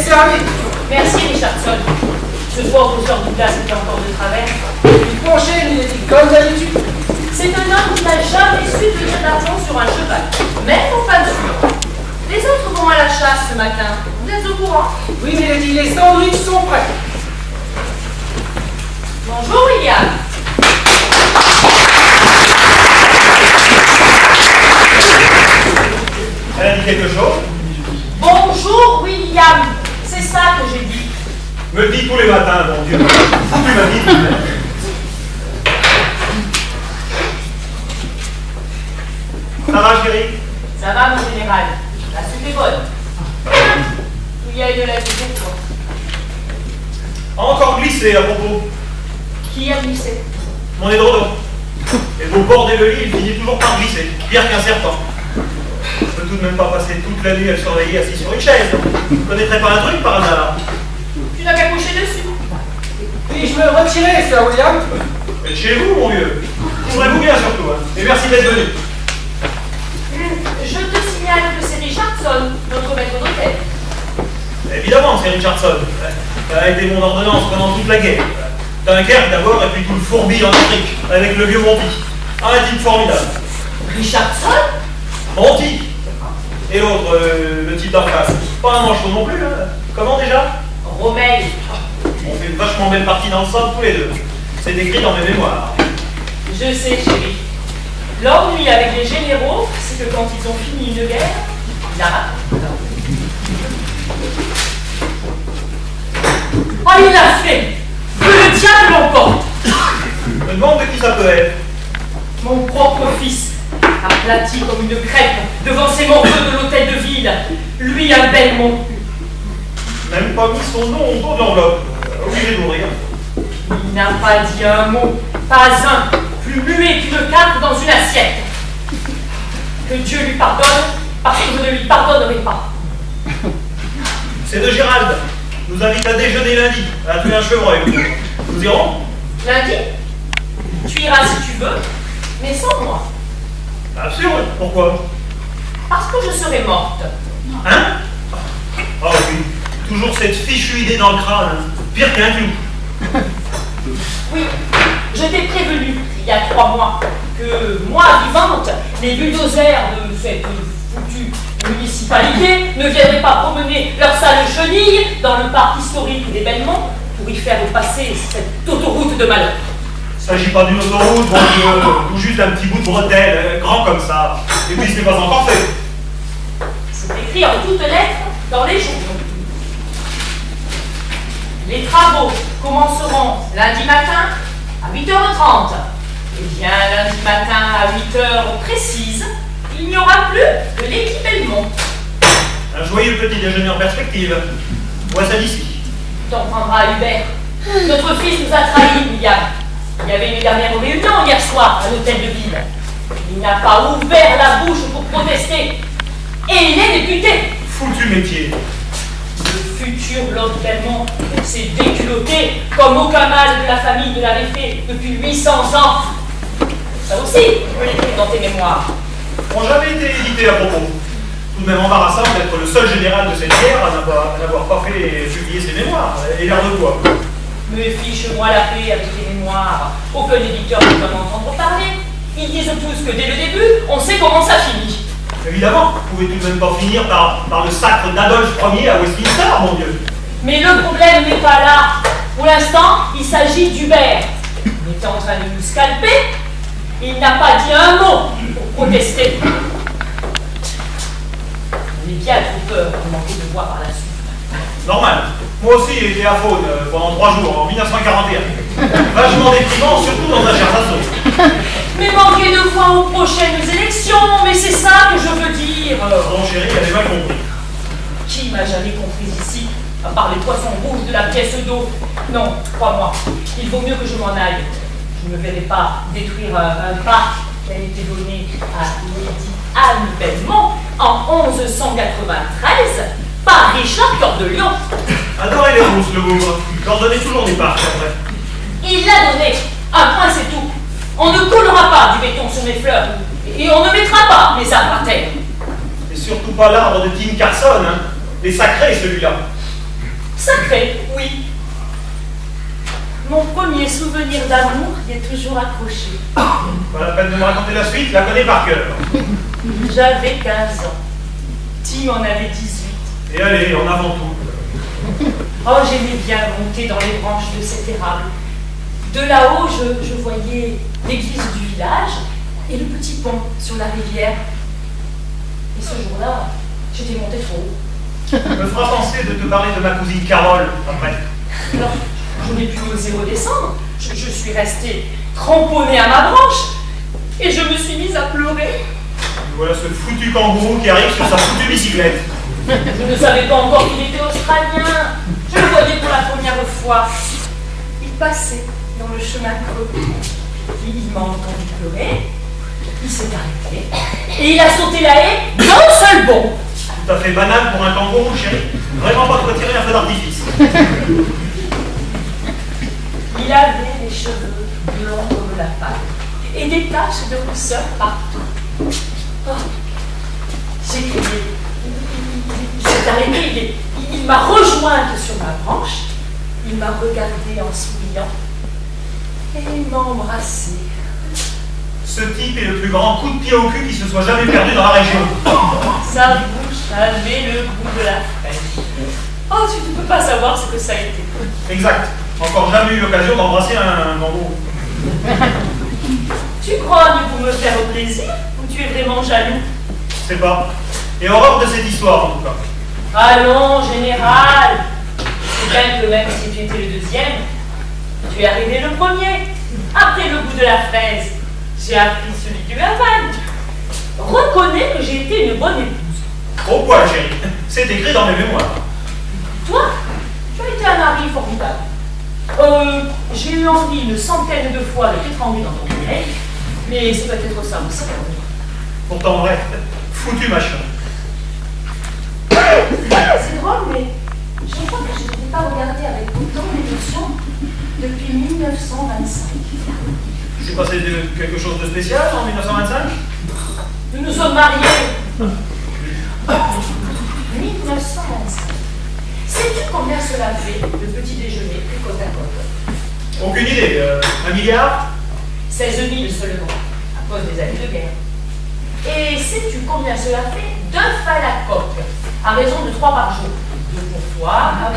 servi. Merci, Richardson. Ce soir, au sort du glace était encore de travers. Il penchait, Milady, comme d'habitude. C'est un homme qui n'a jamais su tenir d'argent sur un cheval, même en peinture. Les autres vont à la chasse ce matin. Vous êtes au courant? Oui, Milady, les sandwichs sont prêts. Bonjour, William. Elle a dit quelque chose? Bonjour, William. C'est ça que j'ai dit. Me le dit tous les matins, mon Dieu. Tu m'as dit. Ça va, chérie? Ça va, mon général. La suite est bonne. Il y a une lettre pour toi. Encore glissé à propos. Qui a glissé? Mon édredon. Et vous bordez le lit, il finit toujours par glisser. Pire qu'un serpent. Je peux tout de même pas passer toute la nuit à le surveiller assis sur une chaise. Vous ne connaîtrez pas un truc par hasard? Tu n'as qu'à coucher dessus. Puis-je me retirer, Sir William? Faites chez vous, mon vieux. Couvrez-vous bien surtout. Hein. Et merci d'être venu. Je te signale que c'est Richardson, notre maître d'hôtel. Évidemment, c'est Richardson. Ça a été mon ordonnance pendant toute la guerre. Dunkerque d'abord, et puis tout le fourbi en Afrique, avec le vieux Monty. Un type formidable. Richardson? Monty. Et l'autre, le type d'en face. Pas un manchot non plus, hein. Comment déjà? Romeil. On fait une vachement belle partie dans le centre tous les deux. C'est écrit dans mes mémoires. Je sais, chérie. L'ennui avec les généraux, c'est que quand ils ont fini une guerre, ils arrêtent. Oh, il l'a fait! Que le diable l'emporte! Je me demande de qui ça peut être. Mon propre fils, aplati comme une crêpe devant ces morceaux de l'hôtel de ville, lui un Belmont. Même pas mis son nom au dos de l'enveloppe. Obligé d'ouvrir. Il n'a pas dit un mot, pas un, plus muet qu'une carte dans une assiette. Que Dieu lui pardonne, parce que je ne lui pardonnerai pas. C'est de Gérald. Nous invite à déjeuner lundi, à tuer un chevreuil. Nous irons? Lundi, tu iras si tu veux, mais sans moi. Bien sûr, pourquoi? Parce que je serai morte. Hein? Oh oui, toujours cette fichue idée dans le crâne, hein. Pire qu'un clou. Oui, je t'ai prévenu il y a 3 mois que moi, vivante, les bulldozers de cette foutue municipalité ne viendraient pas promener leurs sales chenilles dans le parc historique des Belmont pour y faire passer cette autoroute de malheur. Il ne s'agit pas d'une autoroute, bon Dieu, ou juste d'un petit bout de bretelle, grand comme ça. Et puis ce n'est pas encore fait. C'est écrit en toutes lettres dans les journaux. Les travaux commenceront lundi matin à 8h30. Et bien, lundi matin à 8h précises, il n'y aura plus que l'équipe Belmont. Un joyeux petit déjeuner en perspective. Vois ça d'ici. T'en prendras Hubert. Notre fils nous a trahis, William. Il y avait une dernière réunion hier soir à l'hôtel de ville. Il n'a pas ouvert la bouche pour protester. Et il est député. Foutu métier. Le futur Lord Belmont s'est déculotté comme aucun mâle de la famille ne l'avait fait depuis 800 ans. Ça aussi, tu peux l'écrire dans tes mémoires. N'ont jamais été édités à propos. Tout de même embarrassant d'être le seul général de cette guerre à n'avoir pas fait publier ses mémoires. Et l'air de quoi? Mais fiche-moi la paix avec tes mémoires. Aucun éditeur ne peut m'entendre parler. Ils disent tous que dès le début, on sait comment ça finit. Évidemment, vous pouvez tout de même pas finir par le sacre d'Adolphe Ier à Westminster, mon Dieu. Mais le problème n'est pas là. Pour l'instant, il s'agit d'Hubert. Il était en train de nous scalper. Il n'a pas dit un mot pour protester. On est bien trop peur de manquer de voix par la suite. Normal. Moi aussi, j'ai été à Faune pendant 3 jours, en 1941. Vachement déprimant, surtout dans un Chersasso. Mais manquer de voix aux prochaines élections, mais c'est ça que je veux dire. Pardon, chérie, elle avait mal compris. Qui m'a jamais compris ici, à part les poissons rouges de la pièce d'eau? Non, crois-moi, il vaut mieux que je m'en aille. Je ne verrai pas détruire un parc qui a été donné à Lady Anne Belmont en 1193 par Richard Cœur de Lion. Adorez les rousses, le bougre. J'en donnais toujours des parcs, en vrai. Il l'a donné. Un point, c'est tout. On ne coulera pas du béton sur mes fleurs. Et on ne mettra pas les arbres à terre. Et surtout pas l'arbre de Tim Carson, hein. Les sacrés, celui-là. Sacré, oui. Mon premier souvenir d'amour y est toujours accroché. Pas la peine de me raconter la suite, je la connais par cœur. J'avais 15 ans. Tim en avait 18. Et allez, en avant tout. Oh, j'aimais bien monter dans les branches de cet érable. De là-haut, je voyais l'église du village et le petit pont sur la rivière. Et ce jour-là, j'étais montée trop haut. Me fera penser de te parler de ma cousine Carole, après. Alors, je n'ai plus osé redescendre. Je suis restée cramponnée à ma branche et je me suis mise à pleurer. Et voilà ce foutu kangourou qui arrive sur sa foutue bicyclette. Je ne savais pas encore qu'il était australien. Je le voyais pour la première fois. Il passait dans le chemin creux. Il m'a entendu pleurer. Il s'est arrêté et il a sauté la haie d'un seul bond. Tout à fait banal pour un kangourou, chérie. Vraiment pas de retirer un feu d'artifice. Il avait les cheveux blonds comme la paille et des taches de rousseur partout. Oh, j'ai crié. Il s'est arrêté, il m'a rejointe sur ma branche, il m'a regardé en souriant et il m'a embrassé. Ce type est le plus grand coup de pied au cul qui se soit jamais perdu dans la région. Sa bouche avait le goût de la fraîche. Oh, tu ne peux pas savoir ce que ça a été. Exact. Encore jamais eu l'occasion d'embrasser un kangourou. Tu crois mieux pour me faire plaisir ou tu es vraiment jaloux? Je sais pas. Et horreur de cette histoire, en tout cas. Allons, général. C'est bien que même si tu étais le deuxième, tu es arrivé le premier. Après le goût de la fraise, j'ai appris celui du Havane. Reconnais que j'ai été une bonne épouse. Au poil, chérie. C'est écrit dans mes mémoires. Toi, tu as été un mari formidable. J'ai eu envie une centaine de fois de t'étrangler dans ton sommeil, mais c'est peut-être ça aussi. Pourtant, vrai. Foutu machin. C'est drôle, mais je crois que je ne t'ai pas regardé avec autant d'émotion depuis 1925. C'est passé quelque chose de spécial en 1925? Nous nous sommes mariés. 1925. Sais-tu combien cela fait le petit déjeuner plus côte à côte? Aucune idée. 1 milliard? 16 000 seulement, à cause des années de guerre. Et sais-tu combien cela fait d'œufs à la coque, à raison de 3 par jour? De pourquoi à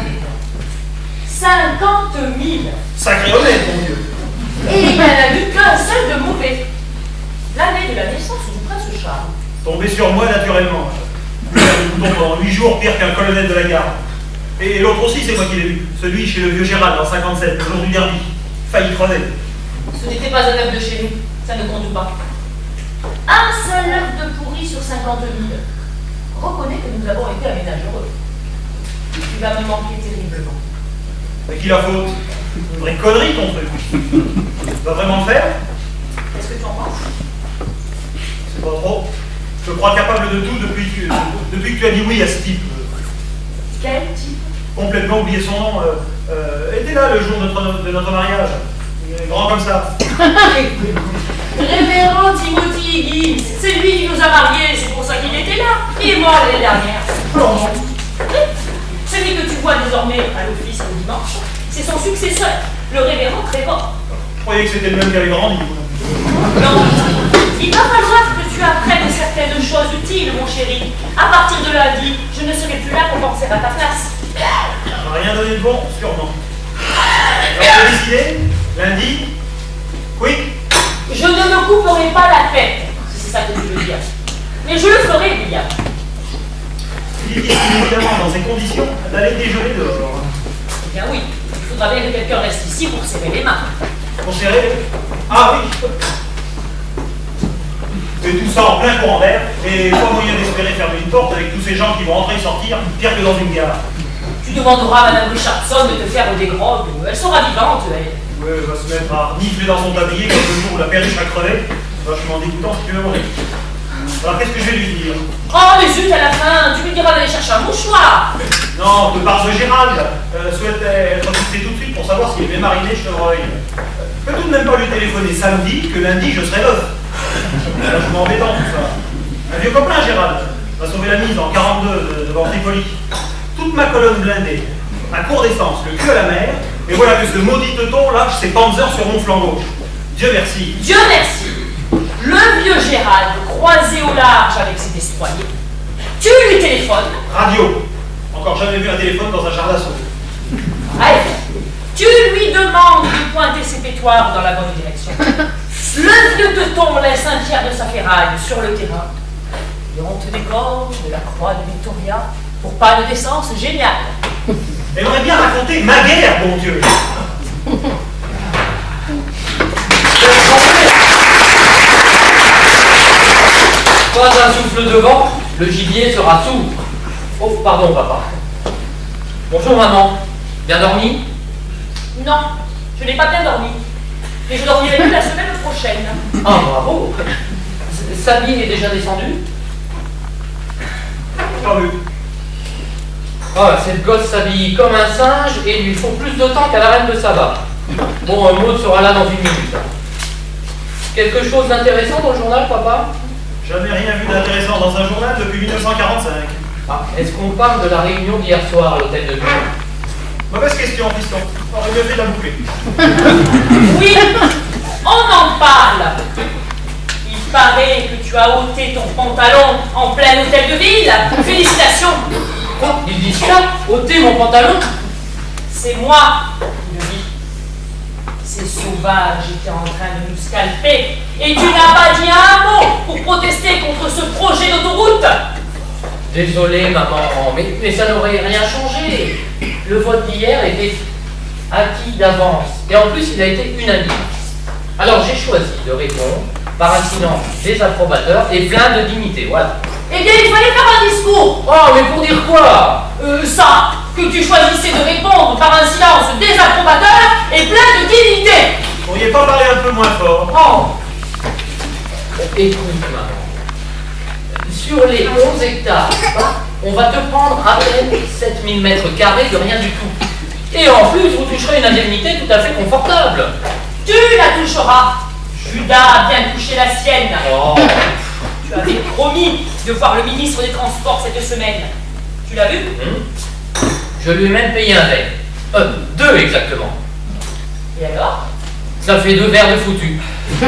50 000. Sacré honnête, mon Dieu. Et il n'y en a eu qu'un seul de mauvais. L'année de la naissance du prince Charles. Tombé sur moi naturellement. Le bouton pendant 8 jours, pire qu'un colonel de la garde. Et l'autre aussi, c'est moi qui l'ai vu. Celui chez le vieux Gérald en 57, le jour du derby. Failli crever. Ce n'était pas un œuf de chez nous, ça ne compte pas. Un seul œuf de pourri sur 50 000. Reconnais que nous avons été un ménage heureux. Tu vas me manquer terriblement. Mais qui la faute? Une vraie connerie, ton truc. Tu vas vraiment le faire? Qu'est-ce que tu en penses? C'est pas trop. Je crois capable de tout depuis que tu as dit oui à ce type. Quel type? Complètement oublié son nom. Était là le jour de notre mariage. Il est grand comme ça. Révérend Timothy Higgins, c'est lui qui nous a mariés, c'est pour ça qu'il était là. Il est mort l'année dernière. Non. Celui que tu vois désormais à l'office le dimanche, c'est son successeur, le révérend Trevor. Je croyais que c'était le même qui avait grandi. Non, il va falloir que tu apprennes certaines choses utiles, mon chéri. À partir de lundi, je ne serai plus là pour penser à ta place. Ça n'a rien donné de bon, sûrement. Alors, tu as décidé? Lundi? Oui? Je ne me couperai pas la tête, si c'est ça que tu veux dire. Mais je le ferai, William. Il est difficile, évidemment, dans ces conditions, d'aller déjeuner dehors. Eh bien oui, il faudra bien que quelqu'un reste ici pour serrer les mains. Pour serrer? Ah oui! Et tout ça en plein courant d'air, et pas moyen d'espérer fermer une porte avec tous ces gens qui vont entrer et sortir, pire que dans une gare. Tu demanderas à Mme Richardson de te faire des grogues. Elle sera vivante, elle. Ouais, elle va se mettre à nifler dans son tablier comme le jour où la perruche a crevé. Vachement dégoûtant si tu veux, mon ami. Alors qu'est-ce que je vais lui dire? Oh, mais zut, à la fin, tu lui diras d'aller chercher un mouchoir. Non, de part de Gérald. Souhaite être fixé tout de suite pour savoir s'il est bien mariné chevreuil. Je peux tout de même pas lui téléphoner samedi, que lundi je serai veuf. C'est vachement embêtant tout ça. Un vieux copain, Gérald, m'a sauvé la mise en 42 devant Tripoli. Toute ma colonne blindée. à court d'essence, le cul à la mer, et voilà que ce maudit teuton lâche ses panzers sur mon flanc gauche. Dieu merci. Dieu merci. Le vieux Gérald, croisé au large avec ses destroyers, tu lui téléphones. Radio. Encore jamais vu un téléphone dans un char d'assaut. Bref, tu lui demandes de pointer ses pétoires dans la bonne direction. Le vieux teuton laisse un tiers de sa ferraille sur le terrain. Et on te décore de la croix de Victoria pour panne d'essence géniale. J'aimerais bien raconter ma guerre, bon Dieu. Pas un souffle de vent, le gibier sera sourd. Oh, pardon, papa. Bonjour, maman. Bien dormi? Non, je n'ai pas bien dormi. Mais je dormirai plus la semaine prochaine. Ah, bravo. Sabi est déjà descendu? Pas vu. Ah, cette gosse s'habille comme un singe et il lui faut plus de temps qu'à la reine de Saba. Bon, Maud sera là dans une minute. Quelque chose d'intéressant dans le journal, papa? Jamais rien vu d'intéressant dans un journal depuis 1945. Ah, est-ce qu'on parle de la réunion d'hier soir à l'hôtel de ville? Mauvaise question, fiston. On aurait mieux fait de la boucler. Oui, on en parle. Il paraît que tu as ôté ton pantalon en plein hôtel de ville. Félicitations. Quoi? Il dit ça? Ôter mon pantalon? C'est moi qui le dis. Ces sauvages étaient en train de nous scalper et tu n'as pas dit un mot pour protester contre ce projet d'autoroute. Désolé, maman, mais ça n'aurait rien changé. Le vote d'hier était acquis d'avance. Et en plus, il a été unanime. Alors j'ai choisi de répondre par un silence désapprobateur et plein de dignité. Voilà. Eh bien, il fallait faire un discours. Oh, mais pour dire quoi? Ça, que tu choisissais de répondre par un silence désapprobateur et plein de dignité. Vous pourriez pas parler un peu moins fort? Oh, Écoute, maman. Sur les 11 hectares, on va te prendre à peine 7000 mètres carrés de rien du tout. Et en plus, vous toucherez une indemnité tout à fait confortable. tu la toucheras. Judas a bien touché la sienne. Oh. Tu avais promis de voir le ministre des Transports cette semaine. Tu l'as vu? Je lui ai même payé un verre. 2 exactement. Et alors? Ça fait 2 verres de foutu. Tu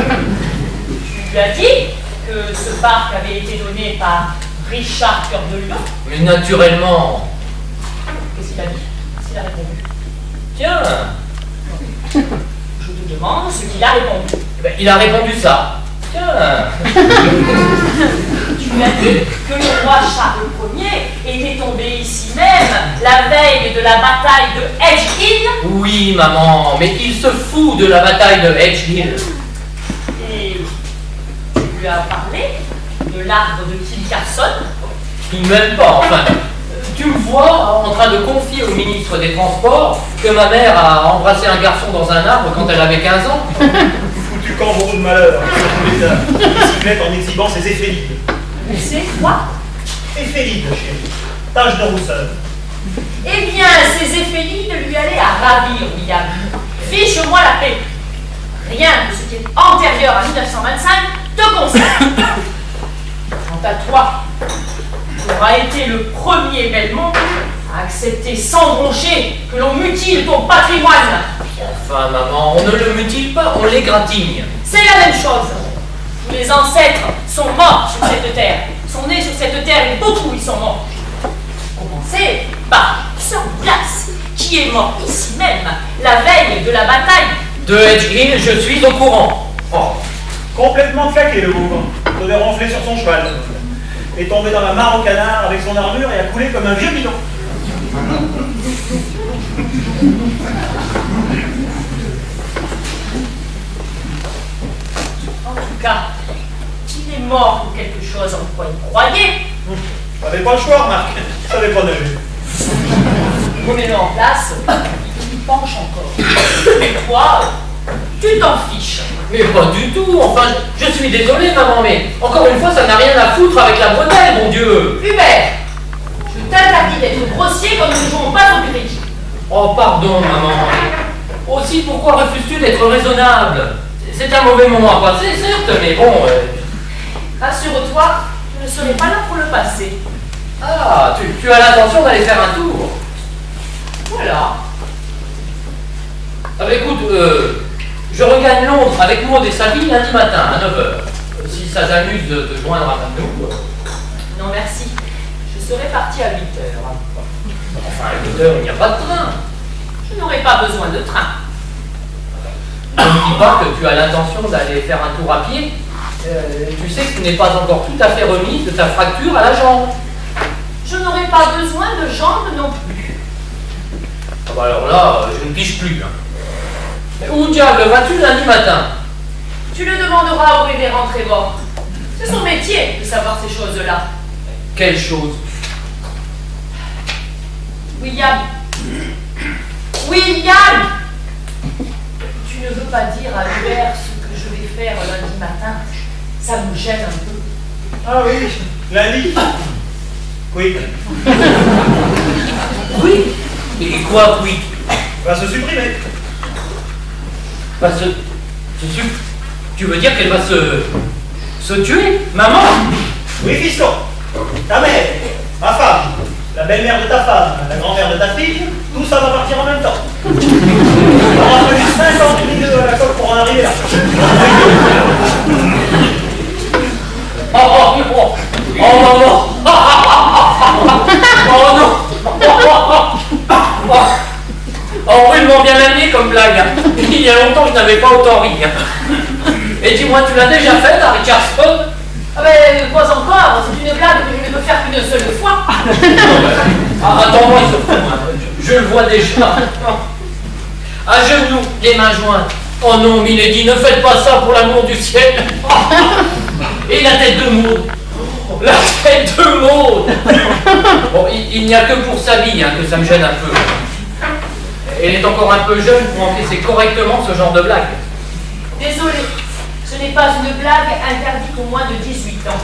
lui as dit que ce parc avait été donné par Richard Cœur de Lion? Mais naturellement. Qu'est-ce qu'il a dit? Qu'est-ce qu'il a répondu? Tiens. Je te demande ce qu'il a répondu. Eh ben, il a répondu ça. Tiens. Tu lui as dit que le roi Charles Ier était tombé ici même la veille de la bataille de Edge Hill. Oui, maman, mais il se fout de la bataille de Edge Hill. Et tu lui as parlé de l'arbre de Kit Carson. Tout de même pas, enfin. Tu me vois en train de confier au ministre des Transports que ma mère a embrassé un garçon dans un arbre quand elle avait 15 ans. Foutu kangourou de malheur. Bicyclette en exhibant ses éphélides. C'est quoi? Éphélides, chérie. Tache de rousseur. Eh bien, ces éphélides lui allaient à ravir, William. Fiche-moi la paix. Rien de ce qui est antérieur à 1925 te concerne. Quant à toi, tu auras été le premier Belmont à accepter sans broncher que l'on mutile ton patrimoine. Enfin, maman, on ne le mutile pas, on l'égratigne. C'est la même chose. Tous les ancêtres sont morts sur cette terre. Sont nés sur cette terre et beaucoup y sont morts. Commencez par Sir Blas, qui est mort ici même, la veille de la bataille. De Edge Hill, je suis au courant. Oh. Complètement claqué, le pauvre. Il devait ronfler sur son cheval. Est tombé dans la mare au canard avec son armure et a coulé comme un vieux bidon. En tout cas, il est mort pour quelque chose en quoi il croyait. T'avais pas le choix, Marc. Tu savais pas nager. Remets-le en place, il penche encore. Et toi, tu t'en fiches. Mais pas du tout, enfin, je suis désolé, maman, mais encore une fois, ça n'a rien à foutre avec la bretelle, mon Dieu. Hubert, je t'interdis d'être grossier quand nous ne jouons pas au public. Oh, pardon, maman. Aussi, pourquoi refuses-tu d'être raisonnable? C'est un mauvais moment à passer, certes, mais bon... Rassure-toi, je ne serai pas là pour le passer. Ah, tu as l'intention d'aller faire un tour? Voilà. Ah bah écoute, je regagne Londres avec Maud et Sally lundi matin à 9 h. Si ça t'amuse de te joindre à nous. Non, merci. Je serai parti à 8 h. Enfin, à 8 h, il n'y a pas de train. Je n'aurai pas besoin de train. Ne me dis pas que tu as l'intention d'aller faire un tour à pied. Tu sais que tu n'es pas encore tout à fait remise de ta fracture à la jambe. Je n'aurai pas besoin de jambes non plus. Ah bah alors là, je ne pige plus. Hein. Mais où diable vas-tu lundi matin? Tu le demanderas au révérend Trevor. C'est son métier de savoir ces choses-là. Quelle chose? William. William! Tu ne veux pas dire à Hubert ce que je vais faire lundi matin? Ça me gêne un peu. Ah oui, lundi. Oui. Oui. Et quoi, oui? Va se supprimer. Va se tu veux dire qu'elle va se tuer, maman? Oui, fiston. Ta mère, ma femme, la belle-mère de ta femme, la grand-mère de ta fille, tout ça va partir en même temps. Il aura fallu 50 000 à la coque pour en arriver là. Oh maman! Oh non! Oh, vraiment bien amené comme blague. Hein. Il y a longtemps que je n'avais pas autant ri. Hein. Et dis-moi, tu l'as déjà faite à Richardson? Ah ben, pas encore. C'est une blague que je ne peux faire qu'une seule fois. Ah, attends-moi, je le vois déjà. À genoux, les mains jointes. Oh non, Milady, ne faites pas ça pour l'amour du ciel. Et la tête de Maud. La tête de Maud. Bon, il n'y a que pour sa vie hein, que ça me gêne un peu. Elle est encore un peu jeune pour encaisser correctement ce genre de blague. Désolé, ce n'est pas une blague interdite aux moins de 18 ans.